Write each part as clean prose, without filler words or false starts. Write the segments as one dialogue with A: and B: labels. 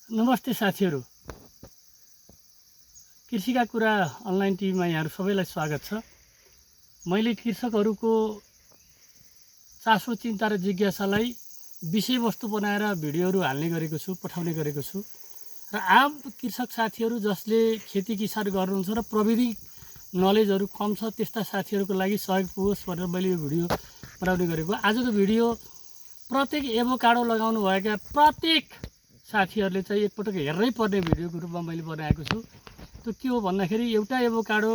A: नमस्ते साथीहरू, कृषिका कुरा अनलाइन टिभीमा यहाँहरू सबैलाई स्वागत छ। मैले कृषकहरूको चासो, चिन्ता र जिज्ञासालाई विषयवस्तु बनाएर भिडियोहरू हाल्ने गरेको छु, पठाउने गरेको छु र आम कृषक साथीहरू जसले खेती किसान गर्नुहुन्छ र प्रविधि नलेजहरू कम छ त्यस्ता साथीहरूको लागि सहयोग पुगोस् भनेर मैले यो भिडियो बनाउने गरेको। आजको भिडियो प्रत्येक एभोकाडो लगाउनु भएका प्रत्येक साथीहरूले चाहिँ एकपटक हेर्नै पर्ने भिडियोको रूपमा मैले बनाएको छु। त्यो के हो भन्दाखेरि एउटा एभोकाडो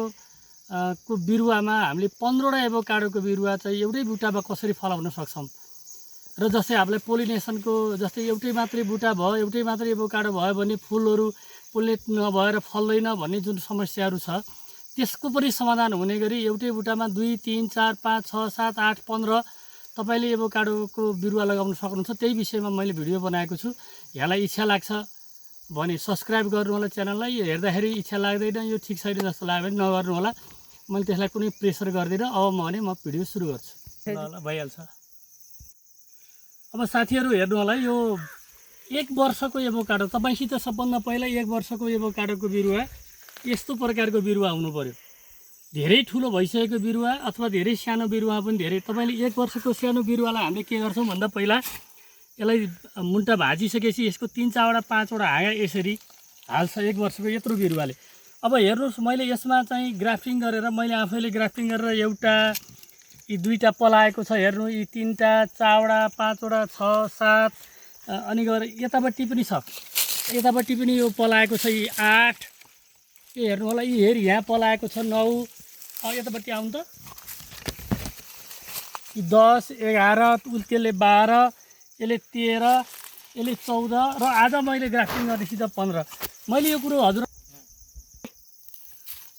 A: को बिरुवामा हामीले 15वटा एभोकाडोको बिरुवा चाहिँ एउटै बुटामा कसरी फलाउन सक्छौँ र जस्तै हामीलाई पोलिनेसनको जस्तै एउटै मात्रै बुटा भयो, एउटै मात्रै एभोकाडो भयो भने फुलहरू पोलिनेट नभएर फल्दैन भन्ने जुन समस्याहरू छ त्यसको पनि समाधान हुने गरी एउटै बुटामा 2, 3, 4, 5, 6, 7, 8, 15 तपाईले एभोकाडोको बिरुवा लगाउन सक्नुहुन्छ। त्यही विषयमा मैले भिडियो बनाएको छु। यहाँलाई इच्छा लाग्छ भने सब्स्क्राइब गर्नु होला च्यानललाई। यो हेर्दाखेरि इच्छा लाग्दैन, यो ठिक छैन जस्तो लाग्यो भने नगर्नु होला। मैले त्यसलाई कुनै प्रेसर गर्दिनँ। अब म भिडियो सुरु गर्छु। ल भइहाल्छ। अब साथीहरू हेर्नु होला, यो 1 वर्षको एभोकाडो तपाईसित सबभन्दा पहिला 1 वर्षको एभोकाडोको बिरुवा यस्तो प्रकारको बिरुवा हुनु पर्यो। धेरै ठुलो भइसकेको बिरुवा अथवा धेरै सानो बिरुवा पनि धेरै। तपाईले 1 वर्षको सानो बिरुवालाई हामीले के गर्छौँ भन्दा पहिला यसलाई मुन्टा भाजिसकेपछि यसको 3-4वटा 5वटा हाँगा यसरी हाल्छ 1 वर्षको यत्रो बिरुवाले। अब हेर्नुहोस्, मैले यसमा चाहिँ ग्राफ्टिङ गरेर मैले आफैले ग्राफ्टिङ गरेर एउटा यी 2टा पलाएको छ। हेर्नु, यी 3टा 4वटा 5वटा 6, 7 अनि गएर यतापट्टि पनि छ, यतापट्टि पनि यो पलाएको छ। यी 8 यो हेर्नु होला, यी हेर यहाँ पलाएको छ 9 यतापट्टि आउनु त, यी 10, 11 त्यसले 12 यसले 13 यसले 14 र आज मैले ग्राफ्टिङ गरेपछि त 15। मैले यो कुरो हजुर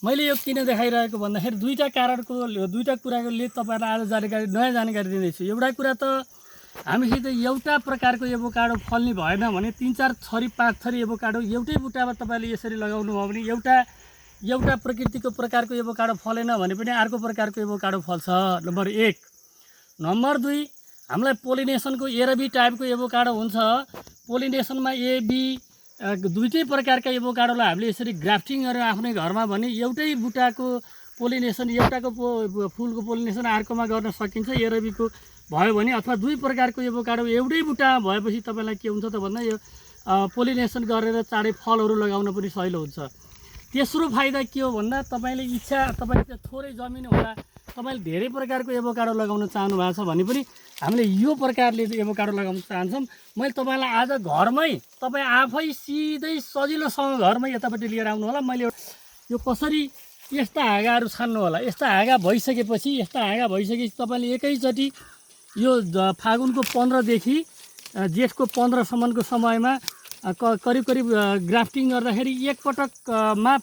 A: मैले यो किन देखाइरहेको भन्दाखेरि दुईटा कुराको लिए तपाईँलाई आज जानकारी नयाँ जानकारी दिँदैछु। एउटा कुरा त हामीसित एउटा प्रकारको एभोकाडो फल्ने भएन भने 3-4 थरी 5 थरी एभोकाडो एउटै बुटामा तपाईँले यसरी लगाउनु भयो भने एउटा प्रकृतिको प्रकारको एभोकाडो फलेन भने पनि अर्को प्रकारको एभोकाडो फल्छ। नम्बर 1। नम्बर 2, हामीलाई पोलिनेसनको एरबी टाइपको एभोकाडो हुन्छ। पोलिनेसनमा एबी दुईटै प्रकारका एभोकाडोलाई हामीले यसरी ग्राफ्टिङ गरेर आफ्नै घरमा भने एउटै बुटाको पोलिनेसन, एउटाको फुलको पोलिनेसन अर्कोमा गर्न सकिन्छ एरबीको भयो भने, अथवा 2 प्रकारको एभोकाडो एउटै बुटामा भएपछि तपाईँलाई के हुन्छ त भन्दा यो पोलिनेसन गरेर चाँडै फलहरू लगाउन पनि सजिलो हुन्छ। तेस्रो फाइदा के हो भन्दा तपाईँले तपाईँले थोरै जमिन होला, तपाईँले धेरै प्रकारको एभोकाडो लगाउन चाहनु भएको छ भने पनि हामीले यो प्रकारले एभोकाडो लगाउन चाहन्छौँ। मैले तपाईँलाई आज घरमै तपाईँ आफै सिधै सजिलोसँग घरमै यतापट्टि लिएर आउनु होला। मैले यो कसरी यस्ता हाँगाहरू छान्नु होला। यस्ता हाँगा भइसकेपछि तपाईँले एकैचोटि यो फागुनको 15देखि जेठको 15सम्मको समयमा करिब ग्राफ्टिङ गर्दाखेरि एकपटकमा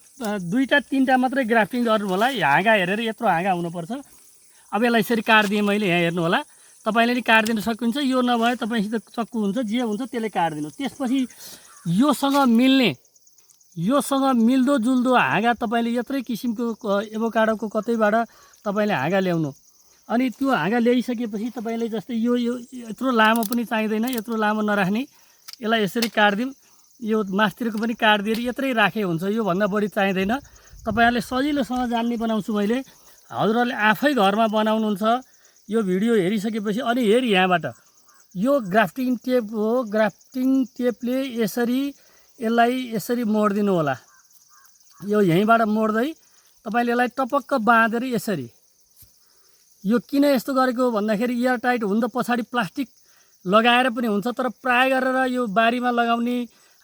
A: 2-3टा मात्रै ग्राफ्टिङ गर्नु होला। हाँगा हेरेर यत्रो हाँगा हुनुपर्छ। अब यसलाई यसरी काट्दिएँ मैले, यहाँ हेर्नु होला, तपाईँले नि काट्दिन सक्नुहुन्छ। यो नभए तपाईँसित चक्कु हुन्छ, जे हुन्छ त्यसले काट्दिनु। त्यसपछि योसँग मिल्दोजुल्दो हाँगा तपाईँले यत्रै किसिमको एभोकाडोको कतैबाट तपाईँले हाँगा ल्याउनु। अनि त्यो हाँगा ल्याइसकेपछि तपाईँले जस्तै यो यत्रो लामो पनि चाहिँदैन, यत्रो लामो नराख्ने, यसलाई यसरी काट्दिउँ। यो मास्तिरको पनि काटिदिएर यत्रै राखे हुन्छ, योभन्दा बढी चाहिँदैन। तपाईँहरूले सजिलोसँग जान्ने बनाउँछु मैले। हजुरहरूले आफै घरमा बनाउनुहुन्छ। यो भिडियो हेरिसकेपछि अनि यहाँबाट यो ग्राफ्टिङ टेप हो, ग्राफ्टिङ टेपले यसलाई यसरी मोडिदिनु होला। यो यहीँबाट मोड्दै तपाईँले यसलाई टपक्क बाँधेर यसरी, यो किन यस्तो गरेको भन्दाखेरि एयर टाइट हुन त पछाडि प्लास्टिक लगाएर पनि हुन्छ, तर प्राय गरेर यो बारीमा लगाउने,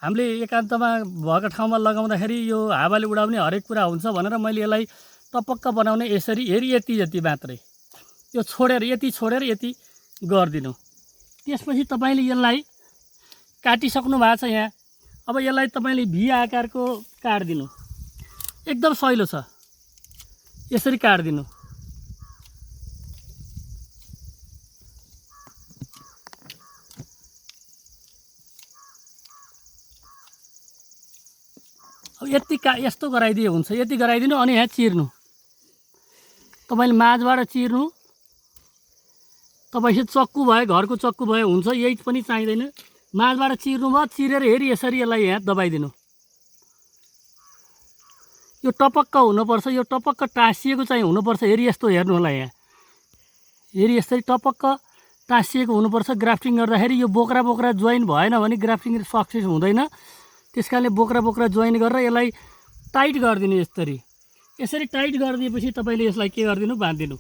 A: हामीले एकान्तमा भएको ठाउँमा लगाउँदाखेरि यो हावाले उडाउने हरेक कुरा हुन्छ भनेर मैले यसलाई टपक्क बनाउने यसरी यति मात्रै यो यति छोडेर यति गरिदिनु। त्यसपछि तपाईँले यसलाई काटिसक्नु भएको छ यहाँ। अब यसलाई तपाईँले भी आकारको काट्दिनु, एकदम सजिलो छ, यसरी काट्दिनु। अब यस्तो गराइदिए हुन्छ, यति गराइदिनु। अनि यहाँ चिर्नु, तपाईँले माझबाट चिर्नु। तपाईँसित चक्कु भयो, घरको चक्कु भयो हुन्छ, यही पनि चाहिँदैन। माझबाट चिर्नुभयो, चिरेर हेरी यसरी यसलाई यहाँ दबाइदिनु। यो टपक्क हुनुपर्छ, यो टपक्क टाँसिएको चाहिँ हुनुपर्छ। हेरी यस्तो हेर्नु होला, यहाँ हेरी यसरी टपक्क टाँसिएको हुनुपर्छ। ग्राफ्टिङ गर्दाखेरि यो बोक्रा बोक्रा जोइन भएन भने ग्राफ्टिङ सक्सेस हुँदैन। त्यस कारणले बोक्रा बोक्रा जोइन गरेर यसलाई टाइट गरिदिनु। यसरी टाइट गरिदिएपछि तपाईँले यसलाई के गरिदिनु, बाँधिदिनु।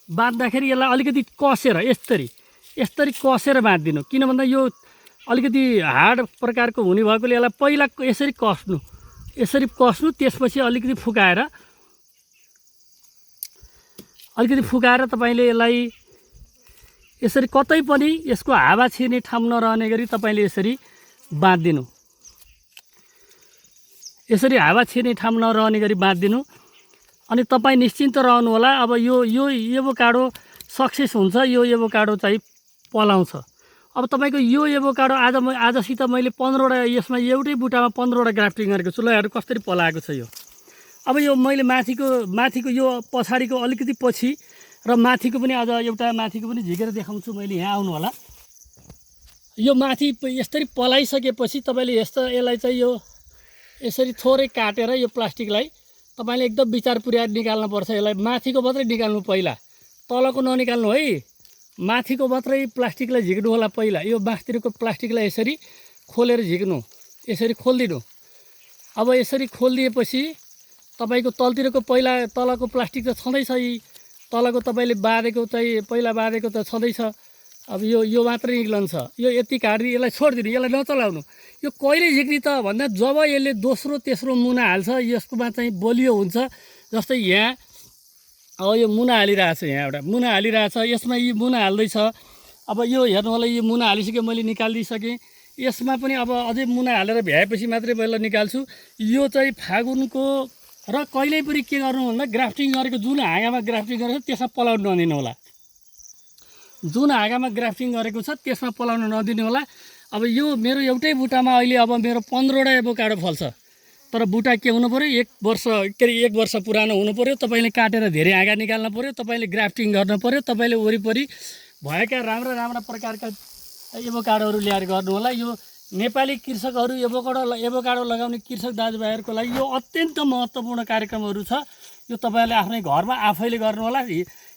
A: बाँध्दाखेरि यसलाई अलिकति कसेर यस्तरी कसेर बाँधिदिनु। किन भन्दा यो अलिकति हार्ड प्रकारको हुने भएकोले यसलाई पहिला यसरी कस्नु, त्यसपछि अलिकति फुकाएर तपाईँले यसलाई यसरी कतै पनि यसको हावा छिर्ने ठाउँ नरहने गरी तपाईँले यसरी बाँधिदिनु। यसरी हावा छिर्ने ठाउँ नरहने गरी बाँधिदिनु। अनि तपाईँ निश्चिन्त रहनु होला। अब यो एभोकाडो सक्सेस हुन्छ, यो एभोकाडो चाहिँ पलाउँछ। अब तपाईँको यो एभोकाडो आजसित मैले 15वटा, यसमा एउटै बुटामा 15वटा ग्राफ्टिङ गरेको छु। ल हेर्नु कसरी पलाएको छ यो। अब यो मैले माथिको यो पछाडिको अलिकति पछि र माथिको पनि अझ एउटा माथिको पनि झिकेर देखाउँछु मैले। यहाँ आउनु होला। यो माथि यसरी पलाइसकेपछि तपाईँले यसलाई चाहिँ यो यसरी थोरै काटेर यो प्लास्टिकलाई तपाईँले एकदम विचार पुर्याएर निकाल्नुपर्छ। यसलाई माथिको मात्रै निकाल्नु, पहिला तलको ननिकाल्नु है। माथिको मात्रै प्लास्टिकलाई झिक्नु होला पहिला। यो बाँसतिरको प्लास्टिकलाई यसरी खोलेर झिक्नु, यसरी खोलिदिनु। अब यसरी खोलिदिएपछि तपाईँको तलतिरको तलको प्लास्टिक त छँदैछ, तलको तपाईँले पहिला बाँधेको त छँदैछ। अब यो मात्रै निक्लन्छ। यो यति काट्दिनु, यसलाई छोडिदिनु, यसलाई नचलाउनु। यो कहिले झिक्ने त भन्दा जब यसले दोस्रो तेस्रो मुना हाल्छ, यसकोमा चाहिँ बलियो हुन्छ। जस्तै यहाँ अब यो मुना हालिरहेछ, यहाँ एउटा मुना हालिरहेछ, यसमा यी मुना हाल्दैछ। अब यो हेर्नु होला, यो मुना हालिसक्यो, मैले निकालिदिइसकेँ। यसमा पनि अब अझै मुना हालेर भ्याएपछि मात्रै मैले निकाल्छु। यो चाहिँ फागुनको र कहिल्यै पनि के गर्नु भन्दा ग्राफ्टिङ गरेको जुन हाँगामा ग्राफ्टिङ गरेको छ त्यसमा पलाउनु नदिनु होला। जुन हाँगामा ग्राफ्टिङ गरेको छ त्यसमा पलाउनु नदिनु होला। अब यो मेरो एउटै बुटामा अहिले अब मेरो 15वटा एभोकाडो फल्छ। तर बुटा के हुनु पऱ्यो, 1 वर्ष पुरानो हुनु पऱ्यो। तपाईँले काटेर धेरै हाँगा निकाल्नु पऱ्यो, तपाईँले ग्राफ्टिङ गर्नु पऱ्यो, तपाईँले वरिपरि भएका राम्रा प्रकारका एभोकाडोहरू ल्याएर गर्नु होला। यो नेपाली कृषकहरू एभोकाडो लगाउने कृषक दाजुभाइहरूको लागि यो अत्यन्त महत्त्वपूर्ण कार्यक्रमहरू छ। यो तपाईँहरूले आफ्नै घरमा आफैले गर्नु होला।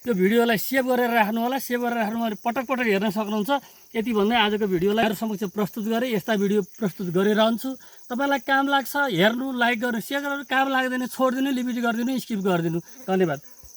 A: यो भिडियोलाई सेभ गरेर राख्नु होला। सेभ गरेर राख्नु भने पटक हेर्न सक्नुहुन्छ। यति भन्दै आजको भिडियोलाई समक्ष प्रस्तुत गरेँ। यस्ता भिडियो प्रस्तुत गरिरहन्छु। तपाईँलाई काम लाग्छ हेर्नु, लाइक गर्नु, सेयर गर्नु, काम लाग्दैन छोडिदिनु, लिमिट गरिदिनु, स्किप गरिदिनु। धन्यवाद।